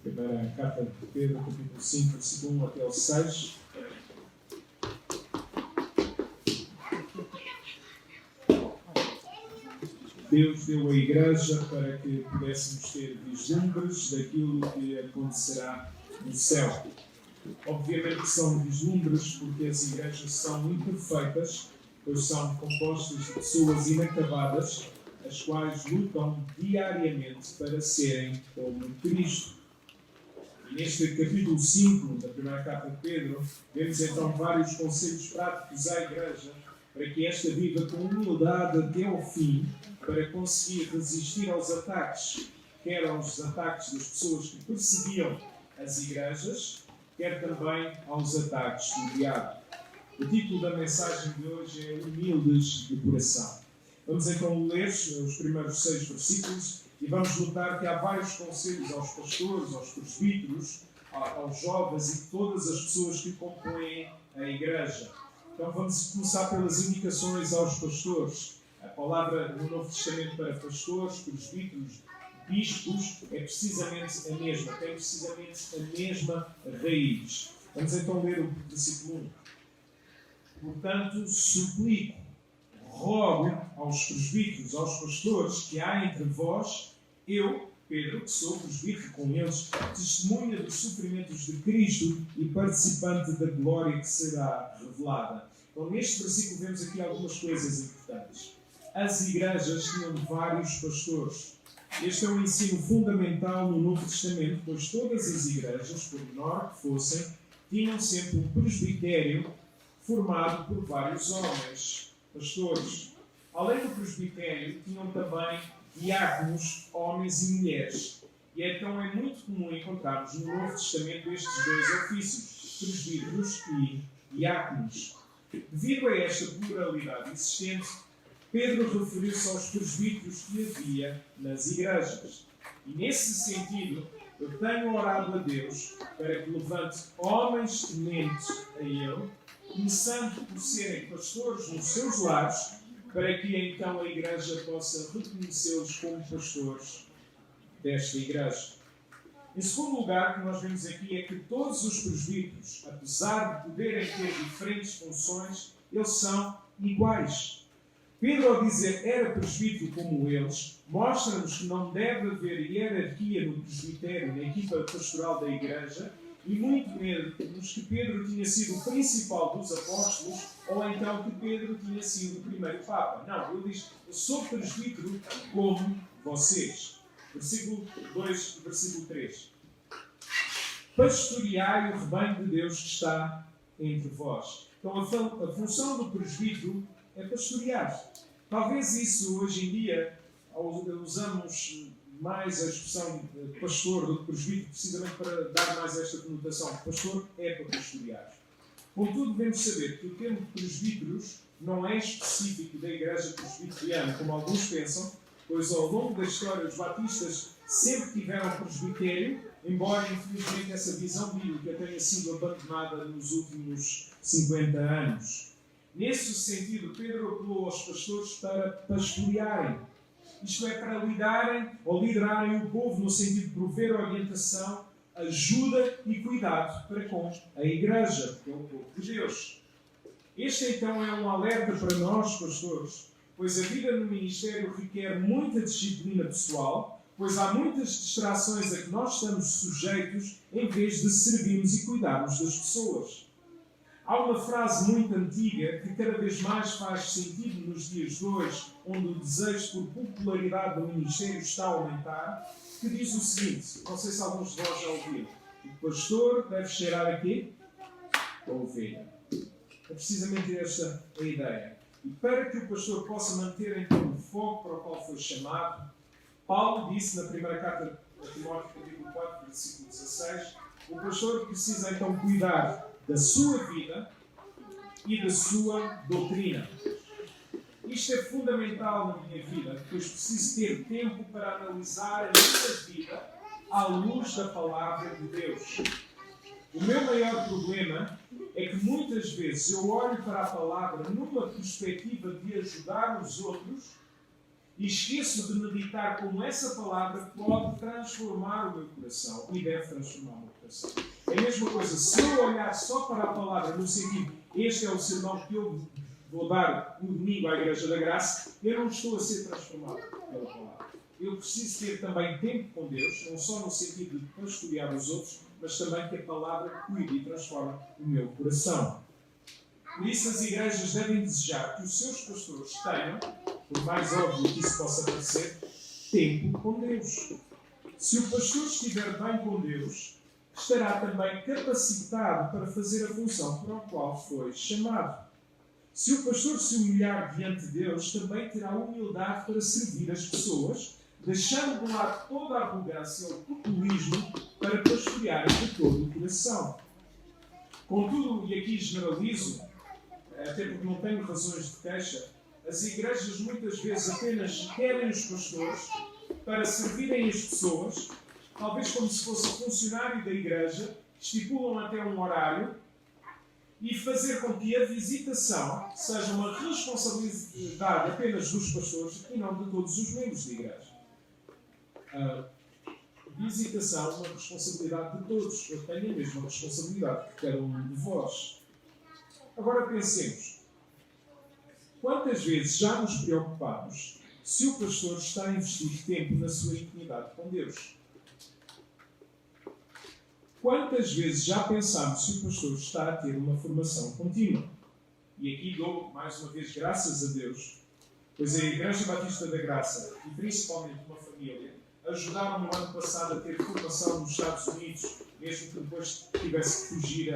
Primeira carta de Pedro, capítulo 5, versículo 1 até o 6. Deus deu a Igreja para que pudéssemos ter vislumbres daquilo que acontecerá no céu. Obviamente que são vislumbres porque as igrejas são imperfeitas, pois são compostas de pessoas inacabadas, as quais lutam diariamente para serem como Cristo. E neste capítulo 5 da primeira carta de Pedro, vemos então vários conselhos práticos à Igreja para que esta viva com humildade até ao fim, para conseguir resistir aos ataques, quer aos ataques das pessoas que perseguiam as igrejas, quer também aos ataques do diabo. O título da mensagem de hoje é Humildes de Coração. Vamos então ler os primeiros 6 versículos e vamos notar que há vários conselhos aos pastores, aos presbíteros, aos jovens e todas as pessoas que compõem a igreja. Então vamos começar pelas indicações aos pastores. A palavra no Novo Testamento para pastores, presbíteros, bispos é precisamente a mesma, tem precisamente a mesma raiz. Vamos então ler o versículo 1. Portanto, suplico, rogo aos presbíteros, aos pastores que há entre vós, eu, Pedro, que sou presbítero com eles, testemunha dos sofrimentos de Cristo e participante da glória que será revelada. Então, neste versículo vemos aqui algumas coisas importantes. As igrejas tinham vários pastores. Este é um ensino fundamental no Novo Testamento, pois todas as igrejas, por menor que fossem, tinham sempre um presbitério formado por vários homens, pastores. Além do presbitério, tinham também diáconos, homens e mulheres. E então é muito comum encontrarmos no Novo Testamento estes dois ofícios, presbíteros e diáconos. Devido a esta pluralidade existente, Pedro referiu-se aos presbíteros que havia nas igrejas. E nesse sentido, eu tenho orado a Deus para que levante homens tementes a Ele, começando por serem pastores nos seus lares, para que então a igreja possa reconhecê-los como pastores desta igreja. Em segundo lugar, o que nós vemos aqui é que todos os presbíteros, apesar de poderem ter diferentes funções, eles são iguais. Pedro, ao dizer era presbítero como eles, mostra-nos que não deve haver hierarquia no presbitério, na equipa pastoral da igreja, e muito menos que Pedro tinha sido o principal dos apóstolos, ou então que Pedro tinha sido o primeiro papa. Não, ele diz, eu sou presbítero como vocês. Versículo 2 e versículo 3. Pastoreai o rebanho de Deus que está entre vós. Então a função do presbítero é pastorear. Talvez isso hoje em dia usamos mais a expressão pastor do que presbítero, precisamente para dar mais esta conotação. Pastor é para pastorear. Contudo, devemos saber que o termo presbíteros não é específico da igreja presbiteriana, como alguns pensam, pois ao longo da história os batistas sempre tiveram presbitério, embora infelizmente essa visão bíblica tenha sido abandonada nos últimos 50 anos. Nesse sentido, Pedro apelou aos pastores para pastorearem, isto é, para lidarem ou liderarem o povo no sentido de prover orientação, ajuda e cuidado para com a igreja, que é o povo de Deus. Este então é um alerta para nós, pastores, pois a vida no ministério requer muita disciplina pessoal, pois há muitas distrações a que nós estamos sujeitos em vez de servirmos e cuidarmos das pessoas. Há uma frase muito antiga que cada vez mais faz sentido nos dias de hoje, onde o desejo por popularidade do ministério está a aumentar, que diz o seguinte, não sei se alguns de vós já ouviram, o pastor deve cheirar a quê? A ovelha. É precisamente esta a ideia. E para que o pastor possa manter então o foco para o qual foi chamado, Paulo disse na primeira carta a Timóteo, capítulo 4, versículo 16, o pastor precisa então cuidar da sua vida e da sua doutrina. Isto é fundamental na minha vida, pois preciso ter tempo para analisar a minha vida à luz da palavra de Deus. O meu maior problema é que muitas vezes eu olho para a palavra numa perspectiva de ajudar os outros e esqueço de meditar como essa palavra pode transformar o meu coração e deve transformar o meu coração. É a mesma coisa, se eu olhar só para a palavra no sentido, este é o sermão que eu vou dar no domingo à Igreja da Graça, eu não estou a ser transformado pela palavra. Eu preciso ter também tempo com Deus, não só no sentido de pastorear os outros, mas também que a palavra cuide e transforme o meu coração. Por isso as igrejas devem desejar que os seus pastores tenham, por mais óbvio que isso possa parecer, tempo com Deus. Se o pastor estiver bem com Deus, estará também capacitado para fazer a função para a qual foi chamado. Se o pastor se humilhar diante de Deus, também terá humildade para servir as pessoas, deixando de lado toda a arrogância ou populismo para pastorear de todo o coração. Contudo, e aqui generalizo, até porque não tenho razões de queixa, as igrejas muitas vezes apenas querem os pastores para servirem as pessoas, talvez como se fosse funcionário da igreja, estipulam até um horário, e fazer com que a visitação seja uma responsabilidade apenas dos pastores e não de todos os membros da igreja. A visitação é uma responsabilidade de todos. Eu tenho a mesma responsabilidade que cada um de vós. Agora pensemos. Quantas vezes já nos preocupamos se o pastor está a investir tempo na sua intimidade com Deus? Quantas vezes já pensámos se o pastor está a ter uma formação contínua? E aqui dou, mais uma vez, graças a Deus, pois a Igreja Batista da Graça, e principalmente uma família, ajudaram no ano passado a ter formação nos Estados Unidos, mesmo que depois tivesse que fugir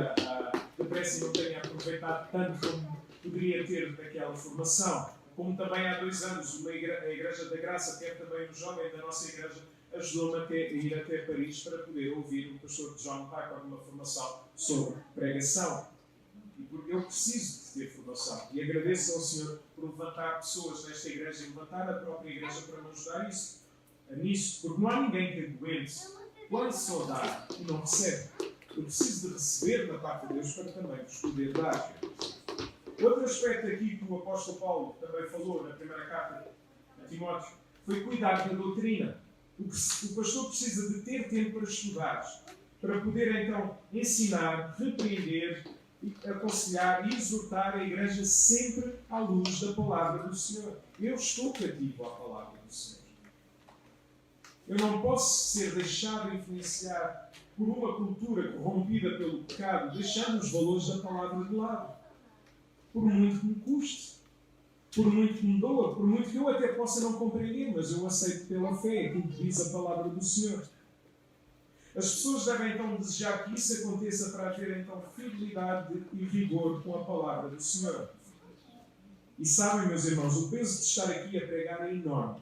depressa e não tenha aproveitado tanto como poderia ter daquela formação. Como também há 2 anos, a Igreja da Graça, que é também um jovem da nossa igreja, ajudou-me a ir até Paris para poder ouvir o pastor John Piper numa formação sobre pregação. E porque eu preciso de ter formação. E agradeço ao Senhor por levantar pessoas nesta igreja e levantar a própria igreja para me ajudar nisso. Porque não há ninguém que aguente quando só dá e não recebe. Eu preciso de receber da parte de Deus para também vos poder dar. Outro aspecto aqui que o apóstolo Paulo também falou na primeira carta a Timóteo foi cuidar da doutrina. O pastor precisa de ter tempo para estudar, para poder então ensinar, repreender, aconselhar e exortar a igreja sempre à luz da palavra do Senhor. Eu estou cativo à palavra do Senhor. Eu não posso ser deixado influenciar por uma cultura corrompida pelo pecado, deixando os valores da palavra de lado. Por muito que me custe, por muito que me doa, por muito que eu até possa não compreender, mas eu aceito pela fé aquilo que diz a palavra do Senhor. As pessoas devem então desejar que isso aconteça para haver então fidelidade e rigor com a palavra do Senhor. E sabem, meus irmãos, o peso de estar aqui a pregar é enorme.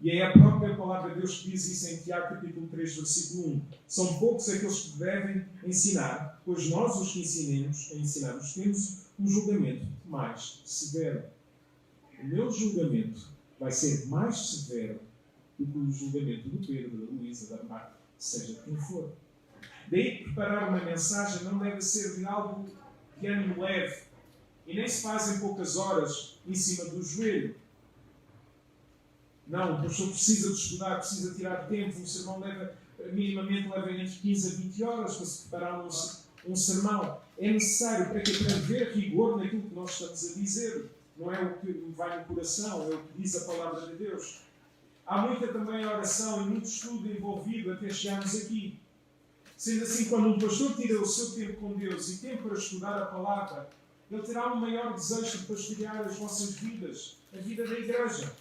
E é a própria palavra de Deus que diz isso em Tiago, capítulo 3, versículo 1. São poucos aqueles que devem ensinar, pois nós os que ensinamos, temos um julgamento mais severo. O meu julgamento vai ser mais severo do que o julgamento do Pedro, da Luísa, da Marta, seja quem for. Daí que preparar uma mensagem não deve ser de algo de ânimo leve e nem se faz em poucas horas em cima do joelho. Não, o pastor precisa de estudar, precisa tirar tempo. Um sermão minimamente leva entre 15 a 20 horas para se preparar um sermão. É necessário para haver rigor naquilo que nós estamos a dizer. Não é o que vai no coração, é o que diz a palavra de Deus. Há muita também oração e muito estudo envolvido até chegarmos aqui. Sendo assim, quando um pastor tira o seu tempo com Deus e tempo para estudar a palavra, ele terá um maior desejo de pastorear as vossas vidas, a vida da igreja.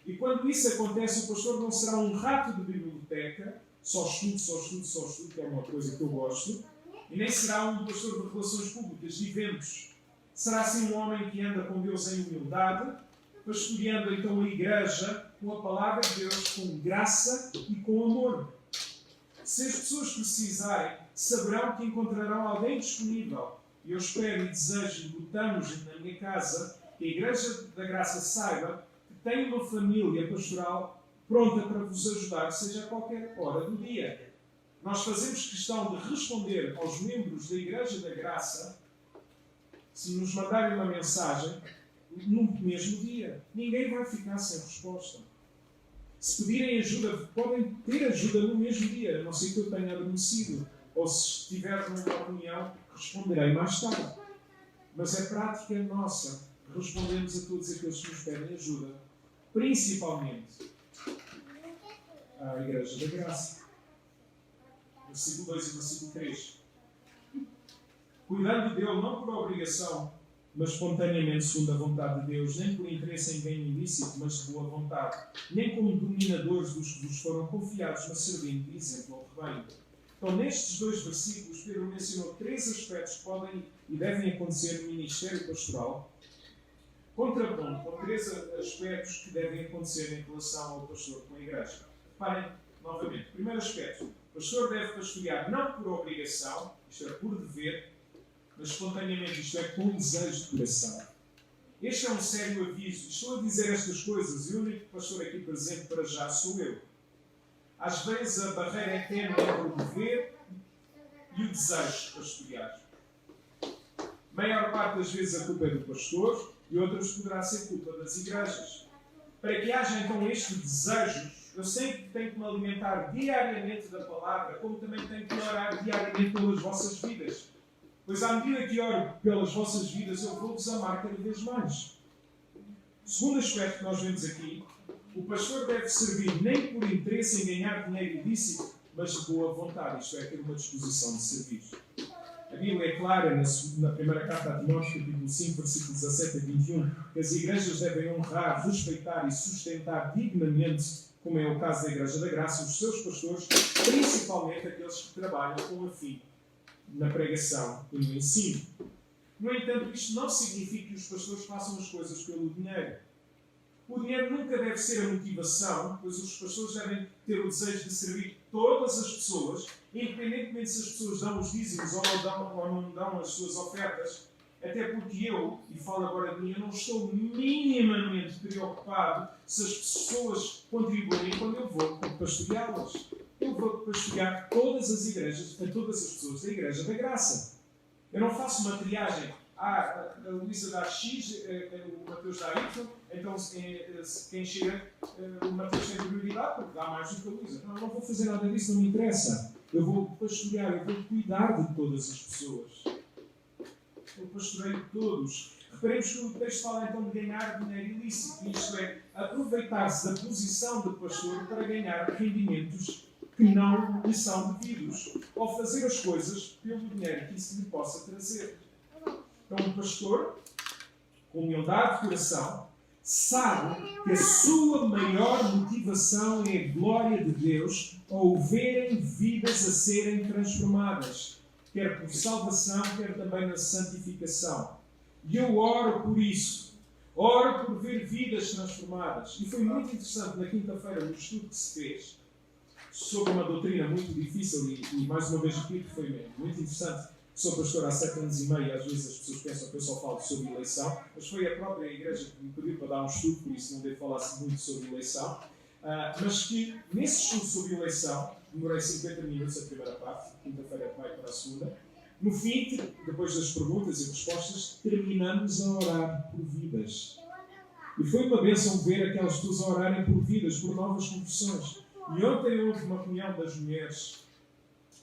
E quando isso acontece, o pastor não será um rato de biblioteca, só estudo, que é uma coisa que eu gosto, e nem será um pastor de relações públicas, de eventos. Será assim um homem que anda com Deus em humildade, pastoreando então a igreja com a palavra de Deus, com graça e com amor. Se as pessoas precisarem, saberão que encontrarão alguém disponível. E eu espero e desejo e lutamos na minha casa que a Igreja da Graça saiba que tem uma família pastoral pronta para vos ajudar, seja a qualquer hora do dia. Nós fazemos questão de responder aos membros da Igreja da Graça. Se nos mandarem uma mensagem, no mesmo dia. Ninguém vai ficar sem resposta. Se pedirem ajuda, podem ter ajuda no mesmo dia, a não ser que eu tenha adormecido. Ou se estiver numa reunião, responderei mais tarde. Mas é prática nossa respondemos a todos aqueles que nos pedem ajuda, principalmente à Igreja da Graça. Versículo 2 e versículo 3. Cuidando dele não por obrigação, mas espontaneamente segundo a vontade de Deus, nem por interesse em ganho ilícito, mas de boa vontade, nem como dominadores dos que vos foram confiados, mas servindo de exemplo ao rebanho. Então, nestes dois versículos, Pedro mencionou 3 aspectos que podem e devem acontecer no ministério pastoral, contrapondo com 3 aspectos que devem acontecer em relação ao pastor com a igreja. Reparem, novamente, primeiro aspecto, o pastor deve pastorear não por obrigação, isto é, por dever, mas espontaneamente, isto é, com desejo de coração. Este é um sério aviso. Estou a dizer estas coisas e o único pastor aqui presente para já sou eu. Às vezes a barreira é tênue entre o dever e o desejo de pastorear. Maior parte das vezes a culpa é do pastor e outras poderá ser culpa das igrejas. Para que haja então este desejo, eu sei que tenho que me alimentar diariamente da palavra, como também tenho que orar diariamente pelas vossas vidas. Pois à medida que oro pelas vossas vidas, eu vou-vos amar cada vez mais. O segundo aspecto que nós vemos aqui, o pastor deve servir nem por interesse em ganhar dinheiro ilícito, mas de boa vontade, isto é, ter uma disposição de servir. A Bíblia é clara na primeira carta a Timóteo, capítulo 5, versículos 17 a 21, que as igrejas devem honrar, respeitar e sustentar dignamente, como é o caso da Igreja da Graça, os seus pastores, principalmente aqueles que trabalham com afinco na pregação e no ensino. No entanto, isto não significa que os pastores façam as coisas pelo dinheiro. O dinheiro nunca deve ser a motivação, pois os pastores devem ter o desejo de servir todas as pessoas, independentemente se as pessoas dão os dízimos ou não dão as suas ofertas, até porque eu, e falo agora de mim, eu não estou minimamente preocupado se as pessoas contribuem quando eu vou pastoreá-las. Eu vou pastorear todas as igrejas, a todas as pessoas da Igreja da Graça. Eu não faço uma triagem. A Luísa dá X, o Mateus dá Y, então quem chega, o Mateus tem prioridade porque dá mais do que a Luísa. Não, eu não vou fazer nada disso, não me interessa. Eu vou pastorear, eu vou cuidar de todas as pessoas. Eu pastoreio todos. Reparemos que o texto fala então de ganhar dinheiro ilícito, isto é, aproveitar-se da posição de pastor para ganhar rendimentos que não lhe são devidos, ou fazer as coisas pelo dinheiro que isso lhe possa trazer. Então, um pastor, com humildade de coração, sabe que a sua maior motivação é a glória de Deus ao verem vidas a serem transformadas, quer por salvação, quer também na santificação. E eu oro por isso. Oro por ver vidas transformadas. E foi muito interessante na quinta-feira, no estudo que se fez, sobre uma doutrina muito difícil e mais uma vez repito, foi mesmo muito interessante. Sou pastor há 7 anos e meio e às vezes as pessoas pensam que eu só falo sobre eleição, mas foi a própria igreja que me pediu para dar um estudo, por isso não devo falar muito sobre eleição. Mas que nesse estudo sobre eleição, demorei 50 minutos a primeira parte, quinta-feira vai para a segunda. No fim, depois das perguntas e respostas, terminamos a orar por vidas. E foi uma bênção ver aquelas pessoas a orarem por vidas, por novas conversões. E ontem houve uma reunião das mulheres.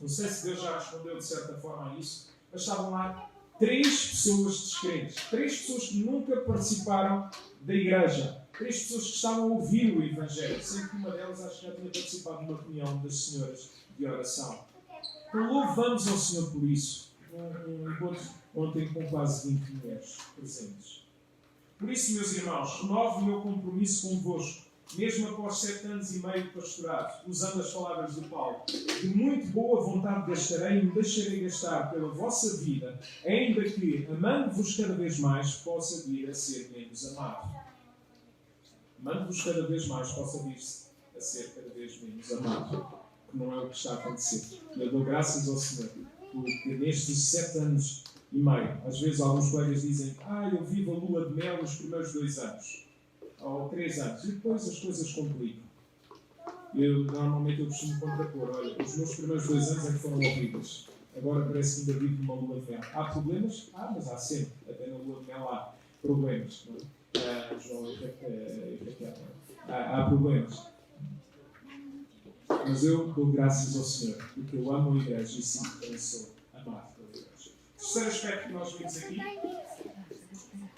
Não sei se Deus já respondeu de certa forma a isso, mas estavam lá 3 pessoas descrentes. 3 pessoas que nunca participaram da igreja. 3 pessoas que estavam a ouvir o Evangelho. Sendo que uma delas acho que já tinha participado de uma reunião das senhoras de oração. Então louvamos ao Senhor por isso. Um encontro ontem com quase 20 mulheres presentes. Por isso, meus irmãos, renovo o meu compromisso convosco, mesmo após 7 anos e meio de pastorado, usando as palavras de Paulo, de muito boa vontade gastarei e me deixarei gastar pela vossa vida, ainda que, amando-vos cada vez mais, possa vir a ser menos amado. Amando-vos cada vez mais, possa vir a ser cada vez menos amado, que não é o que está a acontecer. Eu dou graças ao Senhor, porque nestes 7 anos e meio, às vezes alguns colegas dizem, eu vivo a lua de mel nos primeiros 2 anos. Ou 3 anos, e depois as coisas complicam. Normalmente eu costumo contrapor, olha, os meus primeiros 2 anos é que foram horríveis. Agora parece que ainda vivo numa lua de mel. Há problemas? Mas há sempre. Até na lua de mel há problemas. Não é? João e Raquel. Há problemas. Mas eu dou graças ao Senhor, porque eu amo a igreja e sinto que eu sou amado pela igreja. O terceiro aspecto que nós vimos aqui: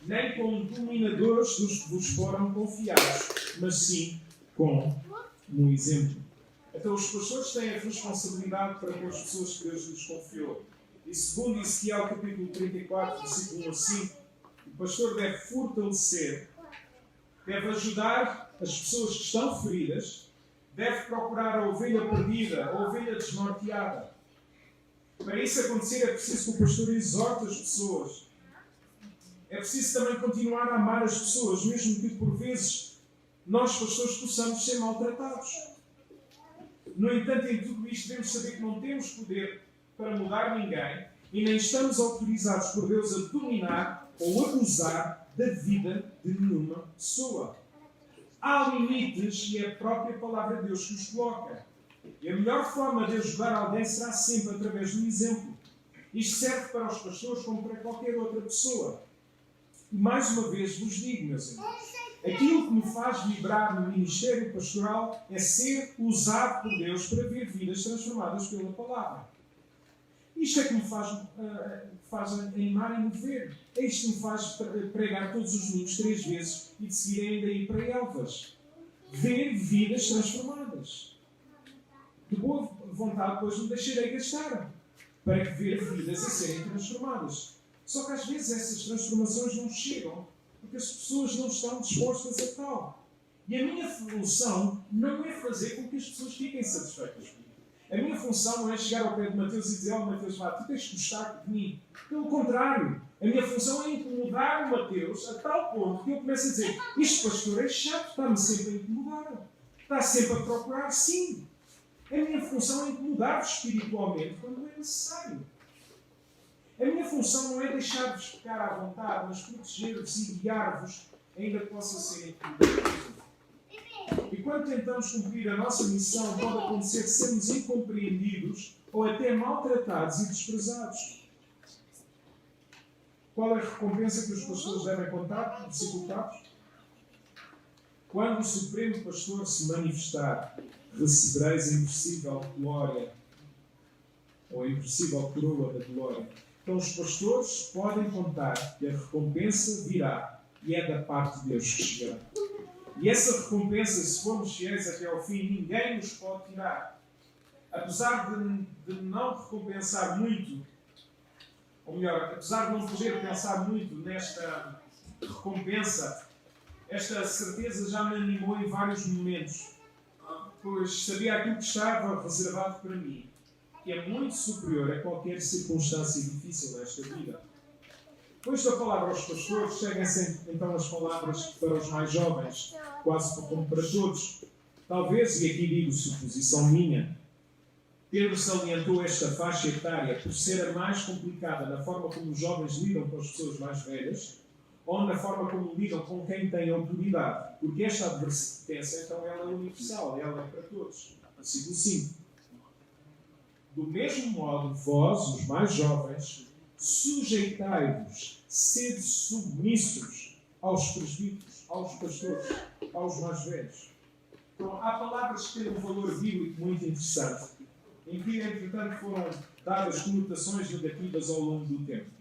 nem como dominadores dos que vos foram confiados, mas sim como um exemplo. Então os pastores têm a responsabilidade para com as pessoas que Deus lhes confiou. E segundo Ezequiel capítulo 34, versículo 1 a 5, o pastor deve fortalecer, deve ajudar as pessoas que estão feridas, deve procurar a ovelha perdida, a ovelha desnorteada. Para isso acontecer é preciso que o pastor exorte as pessoas. É preciso também continuar a amar as pessoas, mesmo que por vezes nós, pastores, possamos ser maltratados. No entanto, em tudo isto devemos saber que não temos poder para mudar ninguém e nem estamos autorizados por Deus a dominar ou abusar da vida de nenhuma pessoa. Há limites e é a própria palavra de Deus que os coloca. E a melhor forma de ajudar alguém será sempre através do exemplo. Isto serve para os pastores como para qualquer outra pessoa. E mais uma vez vos digo, meus irmãos, aquilo que me faz vibrar no ministério pastoral é ser usado por Deus para ver vidas transformadas pela palavra. Isto é que me faz animar e mover. É isto que me faz pregar todos os domingos 3 vezes e de seguir ainda ir para Elvas. Ver vidas transformadas. De boa vontade, depois me deixarei gastar para ver vidas a serem transformadas. Só que às vezes essas transformações não chegam porque as pessoas não estão dispostas a tal. E a minha função não é fazer com que as pessoas fiquem satisfeitas comigo. A minha função não é chegar ao pé de Mateus e dizer: "Oh Mateus, tu tens que gostar de mim." Pelo contrário, a minha função é incomodar o Mateus a tal ponto que eu começo a dizer: "Este pastor é chato, está-me sempre a incomodar. Está sempre a procurar." Sim, a minha função é incomodar-vos espiritualmente quando é necessário. A minha função não é deixar-vos ficar à vontade, mas proteger-vos e guiar-vos, ainda que possa ser incomodado. E quando tentamos cumprir a nossa missão, pode acontecer sermos incompreendidos ou até maltratados e desprezados. Qual é a recompensa que os pastores devem contar? Versículo 4. Quando o Supremo Pastor se manifestar, recebereis a impossível glória, ou a impossível coroa da glória. Então os pastores podem contar que a recompensa virá e é da parte de Deus que chegará. E essa recompensa, se formos fiéis até ao fim, ninguém nos pode tirar. Apesar de não recompensar muito, ou melhor, apesar de não poder pensar muito nesta recompensa, esta certeza já me animou em vários momentos, pois sabia aquilo que estava reservado para mim, que é muito superior a qualquer circunstância difícil desta vida. Depois da palavra aos pastores, seguem-se então as palavras para os mais jovens, quase como para todos. Talvez, e aqui digo suposição minha, Pedro salientou esta faixa etária por ser a mais complicada na forma como os jovens lidam com as pessoas mais velhas, ou na forma como lidam com quem tem autoridade. Porque esta advertência, então, ela é universal, ela é para todos. Versículo 5. Do mesmo modo, vós, os mais jovens, sujeitai-vos, sede submissos aos presbíteros, aos pastores, aos mais velhos. Então, há palavras que têm um valor bíblico muito interessante, em que, entretanto, foram dadas conotações negativas ao longo do tempo.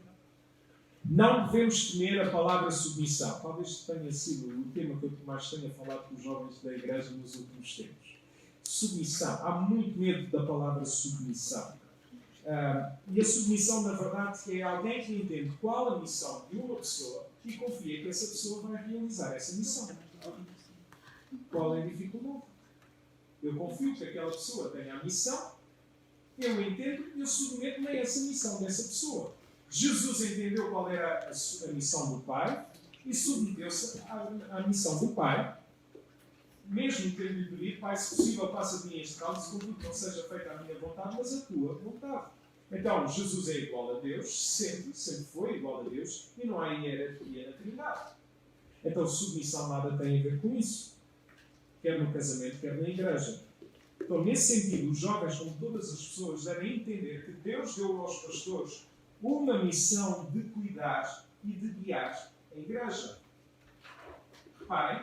Não devemos temer a palavra submissão. Talvez tenha sido o tema que eu mais tenha falado com os jovens da igreja nos últimos tempos. Submissão. Há muito medo da palavra submissão. E a submissão, na verdade, é alguém que entende qual a missão de uma pessoa e confia que essa pessoa vai realizar essa missão. Qual é a dificuldade? Eu confio que aquela pessoa tenha a missão, eu entendo e eu submeto-me a essa missão dessa pessoa. Jesus entendeu qual era a missão do Pai e submeteu-se à missão do Pai, mesmo que ele lhe pedido: "Pai, se possível, passa de mim este cálice, contudo que não seja feita a minha vontade, mas a tua vontade." Então, Jesus é igual a Deus, sempre foi igual a Deus, e não há hierarquia na Trindade. Então, submissão nada tem a ver com isso, quer no casamento, quer na igreja. Então, nesse sentido, os jovens, como todas as pessoas, devem entender que Deus deu aos pastores uma missão de cuidar e de guiar a igreja. Reparem,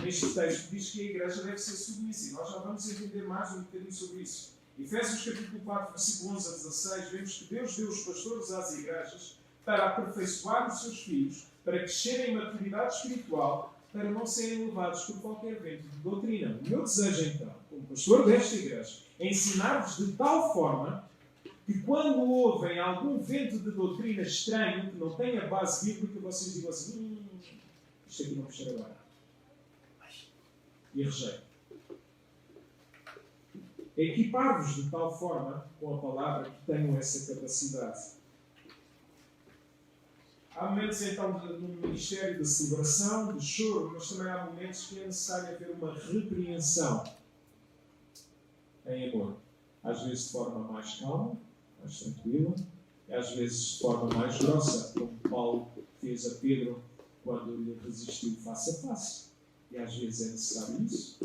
neste texto diz que a igreja deve ser submissa. E nós já vamos entender mais um bocadinho sobre isso. Efésios capítulo 4, versículo 11 a 16, vemos que Deus deu os pastores às igrejas para aperfeiçoar os seus filhos, para crescerem em maturidade espiritual, para não serem levados por qualquer vento de doutrina. O meu desejo, então, como pastor desta igreja, é ensinar-vos de tal forma que quando ouvem algum vento de doutrina estranho, que não tenha base bíblica, vocês digam assim, isto aqui não me cheira agora. E rejeitem. Equipar-vos de tal forma com a palavra que tenham essa capacidade. Há momentos, então, no ministério de celebração, de choro, mas também há momentos que é necessário haver uma repreensão em amor. Às vezes de forma mais calma, mais tranquila, e às vezes de forma mais grossa, como Paulo fez a Pedro quando lhe resistiu face a face. E às vezes é necessário isso.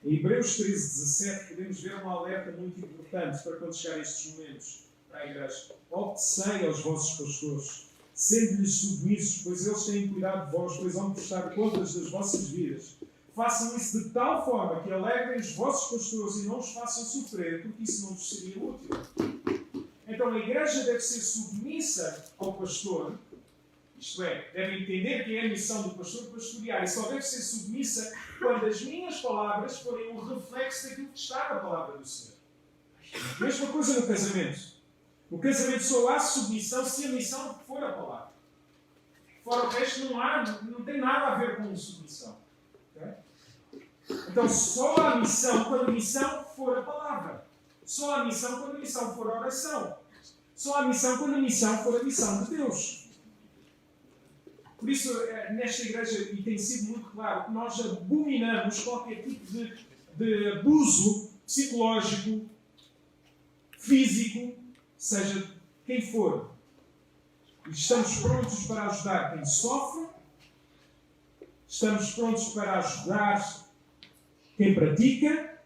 Em Hebreus 13:17 podemos ver um alerta muito importante para quando chegar estes momentos para a igreja. Obedecei aos vossos pastores, sendo-lhes submissos, pois eles têm cuidado de vós, pois vão prestar contas das vossas vidas. Façam isso de tal forma que alegrem os vossos pastores e não os façam sofrer, porque isso não vos seria útil. Então a igreja deve ser submissa ao pastor, isto é, deve entender que é a missão do pastor pastorear, e só deve ser submissa quando as minhas palavras forem um reflexo daquilo que está na palavra do Senhor. Mesma coisa no casamento. No casamento só há submissão se a missão for a palavra. Fora o resto não tem nada a ver com submissão. Okay? Então só há missão quando a missão for a palavra. Só há missão quando a missão for a oração. Só há missão quando a missão for a missão de Deus. Por isso, nesta igreja, e tem sido muito claro, que nós abominamos qualquer tipo de abuso psicológico, físico, seja quem for. E estamos prontos para ajudar quem sofre, estamos prontos para ajudar quem pratica,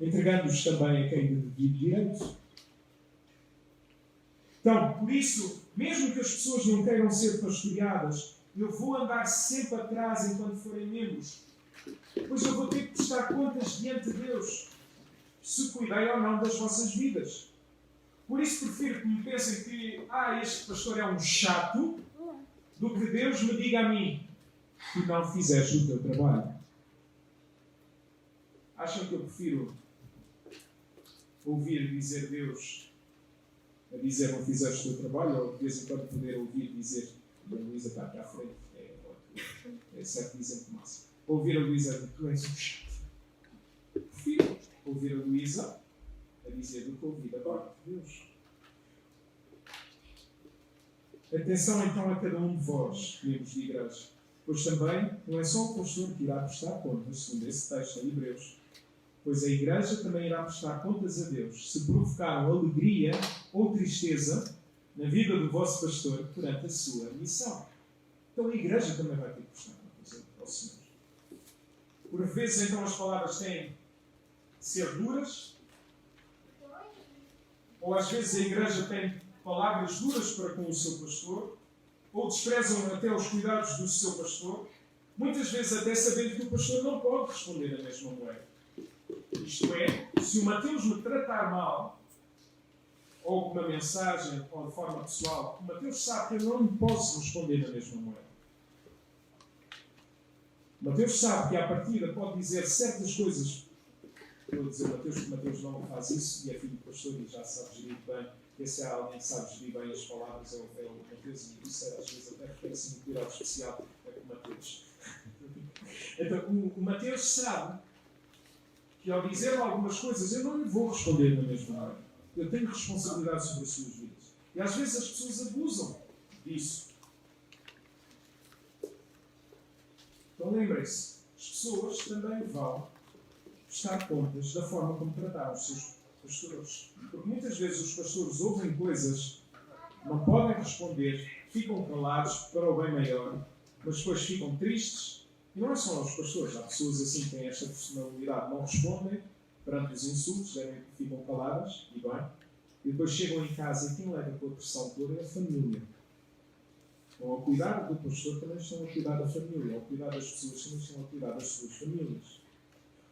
entregando-os também a quem de devido direito. Então, por isso, mesmo que as pessoas não queiram ser pastoreadas, eu vou andar sempre atrás enquanto forem membros. Pois eu vou ter que prestar contas diante de Deus, se cuidei ou não das vossas vidas. Por isso prefiro que me pensem que este pastor é um chato, do que Deus me diga a mim que não fizeste o teu trabalho. Acham que eu prefiro ouvir dizer Deus a dizer não fizeste o teu trabalho, ou de vez em quando poder ouvir dizer a Luísa está aqui à frente, é certo exemplo máximo. Ouvir a Luísa tu és um chato. Prefiro ouvir a Luísa a dizer do que ouvir agora de Deus. Atenção então a cada um de vós, membros de igreja, pois também não é só o pastor que irá prestar contas, segundo esse texto em Hebreus, pois a igreja também irá prestar contas a Deus, se provocaram alegria ou tristeza na vida do vosso pastor durante a sua missão. Então a igreja também vai ter que prestar contas ao Senhor. Por vezes, então, as palavras têm de ser duras, ou às vezes a igreja tem palavras duras para com o seu pastor, ou desprezam até os cuidados do seu pastor, muitas vezes até sabendo que o pastor não pode responder da mesma moeda. Isto é, se o Mateus me tratar mal, ou com uma mensagem, ou de forma pessoal, o Mateus sabe que eu não posso responder da mesma moeda. O Mateus sabe que, à partida, pode dizer certas coisas. Vou dizer Mateus que o Mateus não faz isso, e é filho do pastor e já sabe gerir bem. Esse é alguém que sabe gerir bem as palavras, é o Mateus, e isso às vezes até requer assim, um cuidado especial com o Mateus. Então, o Mateus sabe que ao dizer algumas coisas eu não lhe vou responder da mesma hora. Eu tenho responsabilidade sobre as suas vidas. E às vezes as pessoas abusam disso. Então lembrem-se, as pessoas também vão prestar contas da forma como trataram os seus pastores. Porque muitas vezes os pastores ouvem coisas, não podem responder, ficam calados para o bem maior, mas depois ficam tristes. E não é só os pastores, há pessoas assim que têm esta personalidade, não respondem perante os insultos, ficam caladas, e bem, e depois chegam em casa e quem leva com a pressão toda é a família. Ou ao cuidar do pastor, também estão a cuidar da família. Ao cuidar das pessoas, também estão a cuidar das suas famílias.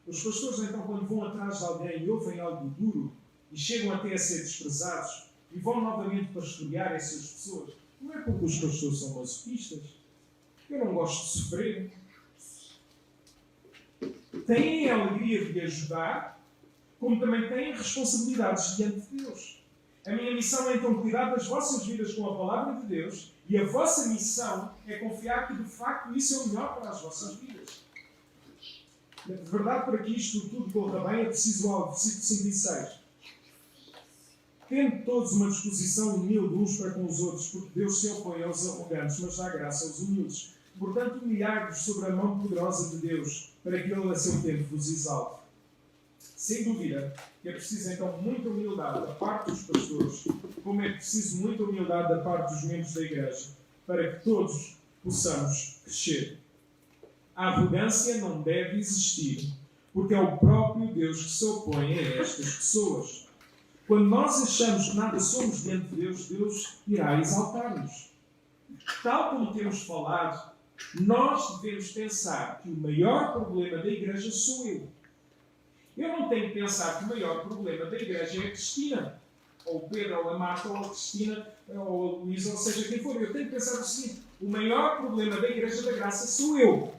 Os pastores, então, quando vão atrás de alguém e ouvem algo duro e chegam até a ser desprezados e vão novamente pastorear essas pessoas, não é porque os pastores são masoquistas. Eu não gosto de sofrer. Têm a alegria de ajudar, como também têm responsabilidades diante de Deus. A minha missão é então cuidar das vossas vidas com a palavra de Deus e a vossa missão é confiar que de facto isso é o melhor para as vossas vidas. De verdade, para que isto tudo corra bem, é preciso algo. Versículo 5 e 6. Tendo todos uma disposição humilde uns para com os outros, porque Deus se opõe aos arrogantes, mas dá graça aos humildes. Portanto, humilhai-vos sobre a mão poderosa de Deus, para que Ele a seu tempo vos exalte. Sem dúvida que é preciso então muita humildade da parte dos pastores, como é preciso muita humildade da parte dos membros da igreja, para que todos possamos crescer. A arrogância não deve existir, porque é o próprio Deus que se opõe a estas pessoas. Quando nós achamos que nada somos diante de Deus, Deus irá exaltar-nos. Tal como temos falado, nós devemos pensar que o maior problema da igreja sou eu. Eu não tenho que pensar que o maior problema da igreja é a Cristina, ou o Pedro, ou a Marta, ou a Cristina, ou a Luísa, ou seja quem for. Eu tenho que pensar o seguinte: o maior problema da Igreja da Graça sou eu.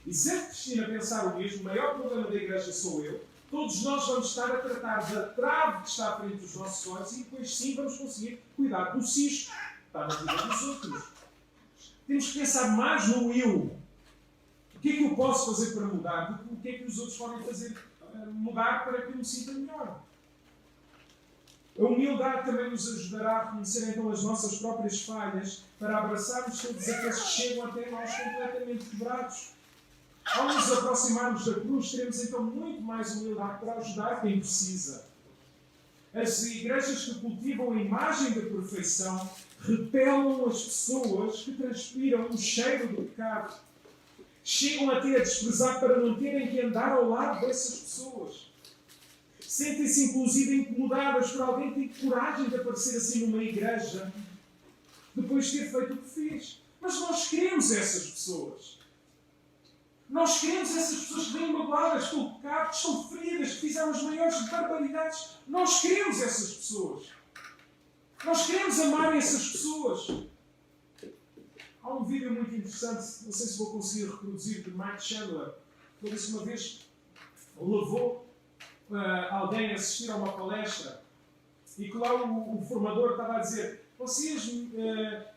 E se a Cristina pensar o mesmo, o maior problema da igreja sou eu, todos nós vamos estar a tratar da trave que está à frente dos nossos olhos e depois sim vamos conseguir cuidar do cisto que está na vida dos outros. Temos que pensar mais no eu. O que é que eu posso fazer para mudar? O que é que os outros podem fazer mudar para que eu me sinta melhor? A humildade também nos ajudará a reconhecer então as nossas próprias falhas para abraçarmos todos aqueles que chegam até nós completamente quebrados. Ao nos aproximarmos da cruz, teremos então muito mais humildade para ajudar quem precisa. As igrejas que cultivam a imagem da perfeição repelam as pessoas que transpiram o cheiro do pecado. Chegam até a desprezar para não terem que andar ao lado dessas pessoas. Sentem-se inclusive incomodadas por alguém que tem coragem de aparecer assim numa igreja depois de ter feito o que fez. Mas nós queremos essas pessoas. Nós queremos essas pessoas que vêm magoadas pelo pecado, que estão feridas, que fizeram as maiores barbaridades. Nós queremos essas pessoas. Nós queremos amar essas pessoas. Há um vídeo muito interessante, não sei se vou conseguir reproduzir, de Mike Chandler. Ele disse uma vez, levou alguém a assistir a uma palestra e que lá o formador estava a dizer: vocês,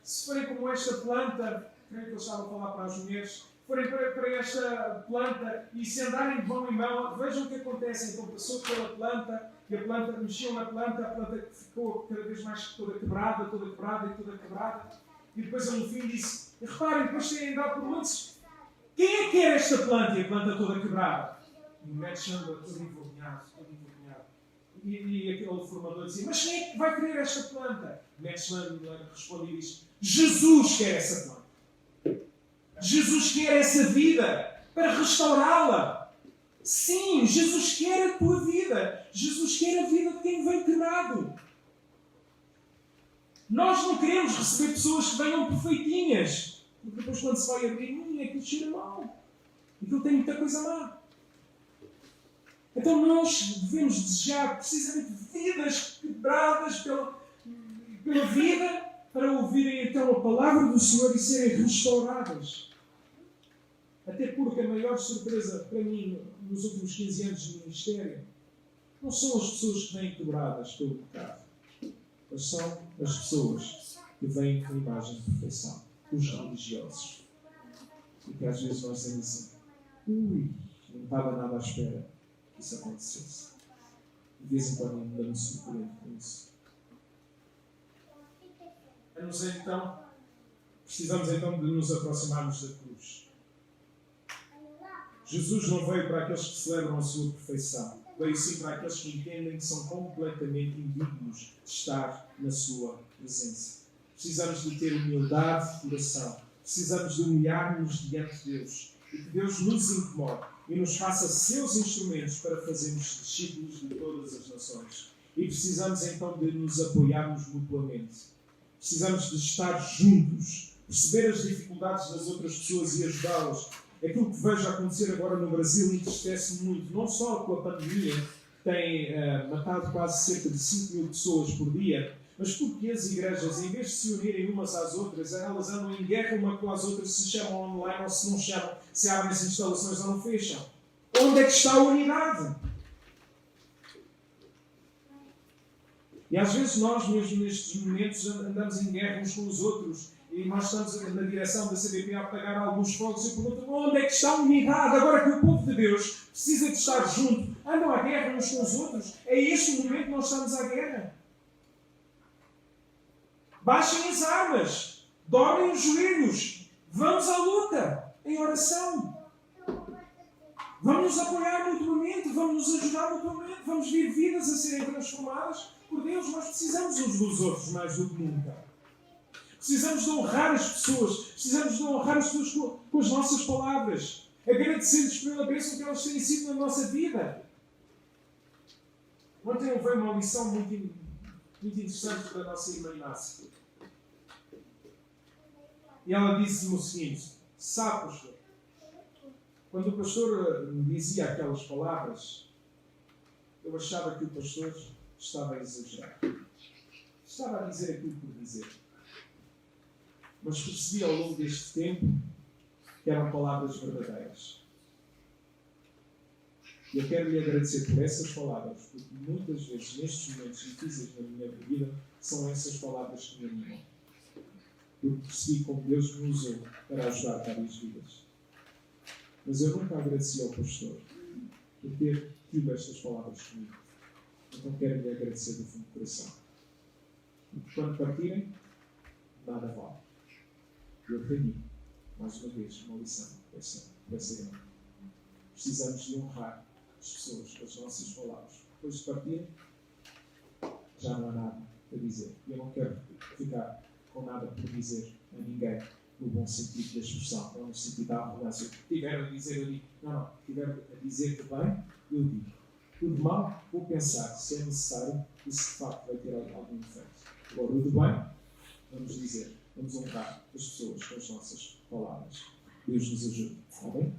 se forem como esta planta, creio que ele estava a falar para as mulheres, forem para esta planta e se andarem de mão em mão, vejam o que acontece. Então passou pela planta e a planta mexeu na planta, a planta ficou cada vez mais toda quebrada e toda quebrada. E depois ele no fim disse: reparem, depois têm andado por muitos, quem é que quer esta planta? E a planta toda quebrada. E o Matt Chandler todo envergonhado. E aquele formador dizia: mas quem é que vai querer esta planta? O Matt Chandler responde e diz: Jesus quer essa planta. Jesus quer essa vida para restaurá-la. Sim, Jesus quer a tua vida. Jesus quer a vida de quem vem quebrado. Nós não queremos receber pessoas que venham perfeitinhas. Porque depois quando se vai abrir, aquilo cheira mal. Aquilo tem muita coisa má. Então nós devemos desejar precisamente vidas quebradas pela vida para ouvirem então a palavra do Senhor e serem restauradas. Até porque a maior surpresa para mim nos últimos 15 anos de ministério não são as pessoas que vêm quebradas pelo pecado, mas são as pessoas que vêm com a imagem de perfeição, os religiosos. E que às vezes nós dizemos assim: não estava nada à espera que isso acontecesse. De vez em quando ainda me surpreendo com isso. Precisamos então de nos aproximarmos da cruz. Jesus não veio para aqueles que celebram a sua perfeição. Veio sim para aqueles que entendem que são completamente indignos de estar na sua presença. Precisamos de ter humildade de coração. Precisamos de humilhar-nos diante de Deus. E que Deus nos incomode e nos faça seus instrumentos para fazermos discípulos de todas as nações. E precisamos então de nos apoiarmos mutuamente. Precisamos de estar juntos, perceber as dificuldades das outras pessoas e ajudá-las. Aquilo que vejo acontecer agora no Brasil entristece muito, não só com a pandemia, que tem matado quase cerca de 5 mil pessoas por dia, mas porque as igrejas, em vez de se unirem umas às outras, elas andam em guerra uma com as outras, se chamam online ou se não chamam, se abrem as instalações ou não fecham. Onde é que está a unidade? E às vezes nós, mesmo nestes momentos, andamos em guerra uns com os outros e nós estamos na direção da CBP a apagar alguns fogos e perguntam onde é que está a unidade? Agora que o povo de Deus precisa de estar junto, andam à guerra uns com os outros. É este o momento que nós estamos à guerra. Baixem as armas, dobrem os joelhos, vamos à luta em oração. Vamos nos apoiar mutuamente, vamos nos ajudar mutuamente, vamos ver vidas a serem transformadas por Deus. Nós precisamos uns dos outros mais do que nunca. Precisamos de honrar as pessoas, precisamos de honrar as pessoas com as nossas palavras, agradecer-lhes pela bênção que elas têm sido na nossa vida. Ontem veio uma lição muito interessante para a nossa irmã Inácia. E ela disse-me o seguinte: sabe, pastor, quando o pastor me dizia aquelas palavras, eu achava que o pastor estava a exagerar. Estava a dizer aquilo por dizer. Mas percebi ao longo deste tempo que eram palavras verdadeiras. E eu quero lhe agradecer por essas palavras, porque muitas vezes, nestes momentos difíceis da minha vida, são essas palavras que me animam. Eu percebi como Deus me usou para ajudar várias vidas. Mas eu nunca agradeci ao pastor por ter tido estas palavras comigo. Então quero lhe agradecer do fundo do coração. Porque quando partirem, nada vale. Eu aprendi, mais uma vez, uma lição para essa grande. Precisamos de honrar as pessoas com as nossas palavras. Depois de partirem, já não há nada a dizer. Eu não quero ficar com nada por dizer a ninguém, no bom sentido da expressão, não no sentido da arrogância. Se tiver a dizer, eu digo. Não, se tiver a dizer de bem, eu digo. O de mal, vou pensar se é necessário e se de facto vai ter algum efeito. Agora, o de bem, vamos dizer, vamos honrar as pessoas com as nossas palavras. Deus nos ajude. Está bem?